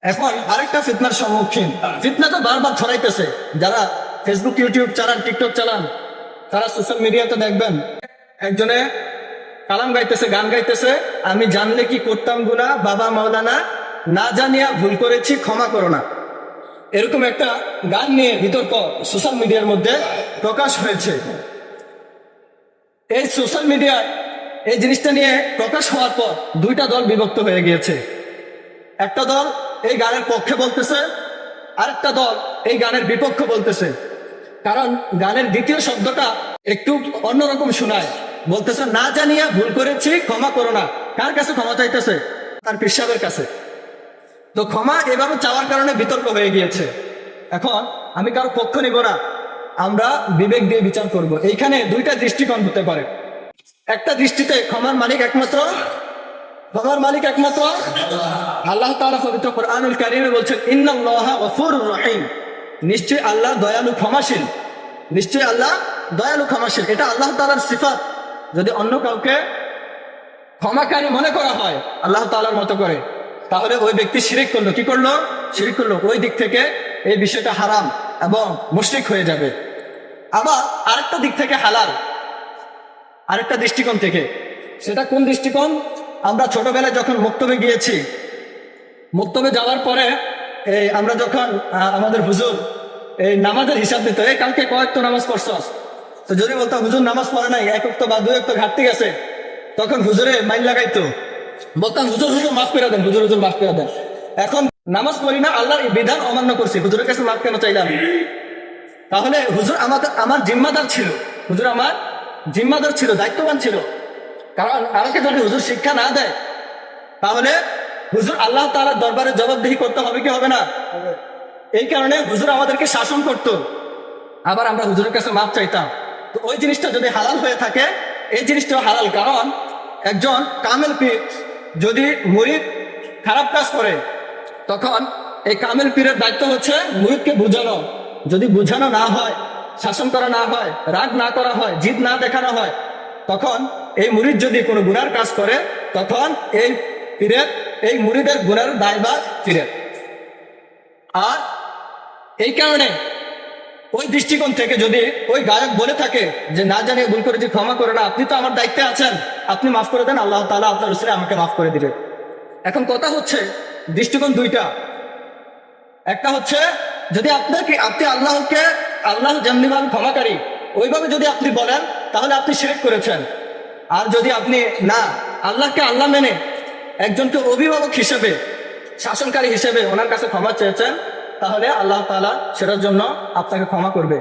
এখন আরেকটা ফিতনার সম্মুখীন, ফিতনা তো বারবার ছড়াইতেছে। যারা ফেসবুক ইউটিউব চালান, টিকটক চালান, তারা সোশ্যাল মিডিয়াতে দেখবেন একজনে কালাম গাইতেছে, গান গাইতেছে, আমি জানলে কি করতাম গুনাহ, বাবা মাওলানা না জানিয়া ভুল করেছি ক্ষমা করো না। এরকম একটা গান নিয়ে বিতর্ক সোশ্যাল মিডিয়ার মধ্যে প্রকাশ হয়েছে। এই সোশ্যাল মিডিয়ায় এই জিনিসটা নিয়ে প্রকাশ হওয়ার পর দুইটা দল বিভক্ত হয়ে গিয়েছে। একটা দল এই গানের পক্ষে বলতেছে, আরেকটা দল এই গানের বিপক্ষে বলতেছে। কারণ গানের দ্বিতীয় শব্দটা একটু অন্যরকম শোনায়, বলতেছে না জানিয়া ভুল করেছি ক্ষমা করো না। কার কাছে ক্ষমা চাইতেছে? তার পীর সাহেবের কাছে। তো ক্ষমা এভাবে চাওয়ার কারণে বিতর্ক হয়ে গিয়েছে। এখন আমি কারো পক্ষ নিব না, আমরা বিবেক দিয়ে বিচার করব। এইখানে দুইটা দৃষ্টিকোণ হতে পারে। একটা দৃষ্টিতে ক্ষমার মালিক একমাত্র আল্লাহ তাআলা পবিত্র কোরআনুল কারীমে বলছেন ইন্নাল্লাহা গফুরুর রহিম, নিশ্চয় আল্লাহ দয়ালু ক্ষমাশীল। নিশ্চয় আল্লাহ দয়ালু ক্ষমাশীল, এটা আল্লাহ তাআলার সিফাত। যদি অন্য কাউকে ক্ষমাকারী মনে করা হয় আল্লাহ তাআলার মতো করে, তাহলে ওই ব্যক্তি শিরিক করলো। কি করলো? শিরিক করলো। ওই দিক থেকে এই বিষয়টা হারাম এবং মুশরিক হয়ে যাবে। আবার আরেকটা দিক থেকে হালাল, আরেকটা দৃষ্টিকোণ থেকে। সেটা কোন দৃষ্টিকোণ? আমরা ছোটবেলায় যখন মুক্তবে গিয়েছি, মুক্তবে যাওয়ার পরে আমরা যখন আমাদের হুজুর এই নামাজের হিসাব দিত, এই কালকে কয়েক তো নামাজ পড়ছস, তো যদি বলতাম হুজুর নামাজ পড়ে নাই, এক ওয়াক্ত বা দুই ওয়াক্ত ঘাটতি গেছে, তখন হুজুরে মাইল লাগাইতো। বলতাম হুজুর মাফ করে দেন, হুজুর মাফ করে দেন। এখন নামাজ পড়ি না, আল্লাহর বিধান অমান্য করছি, হুজুরের কাছে মাফ কেন চাইলাম? তাহলে হুজুর আমার জিম্মাদার ছিল, হুজুর আমার জিম্মাদার ছিল, দায়িত্ববান ছিল। কারণ আমাকে যদি হুজুর শিক্ষা না দেয়, তাহলে হুজুর আল্লাহ তাআলার দরবারে জবাবদিহি করতে হবে কি হবে না? এই কারণে হুজুর আমাদেরকে শাসন করতো, আবার আমরা হুজুরের কাছে মাপ চাইতাম। তো ওই জিনিসটা যদি হালাল হয়ে থাকে, এই জিনিসটাও হালাল। কারণ একজন কামেল পীর যদি মুরিদ খারাপ কাজ করে, তখন এই কামেল পীরের দায়িত্ব হচ্ছে মুরিদকে বুঝানো। যদি বুঝানো না হয়, শাসন করা না হয়, রাগ না করা হয়, জিদ না দেখানো হয়, তখন এই মুরিদ যদি কোনো গুনার কাজ করে, তখন এই পীরের, এই মুরিদের গুনার দায়ভার পীরের। আর এই কারণে ওই দৃষ্টিকোণ থেকে যদি ওই গায়ক বলে থাকে যে না জানিয়ে ভুল করে যে ক্ষমা করে না, আপনি তো আমার দায়িত্বে আছেন, আপনি মাফ করে দেন, আল্লাহ তাআলা আপনার রসুলে আমাকে মাফ করে দিবে। এখন কথা হচ্ছে দৃষ্টিকোণ দুইটা। একটা হচ্ছে যদি আপনি আল্লাহ যেমনিভাবে ক্ষমাকারী ওইভাবে যদি আপনি বলেন, তাহলে আপনি শিরক করেছেন। আর যদি আপনি না আল্লাহকে আল্লাহ মেনে একজনকে অভিভাবক হিসেবে, শাসনকারী হিসেবে ওনার কাছে ক্ষমা চেয়েছেন, তাহলে আল্লাহ তাআলা সেটার জন্য আপনাকে ক্ষমা করবে।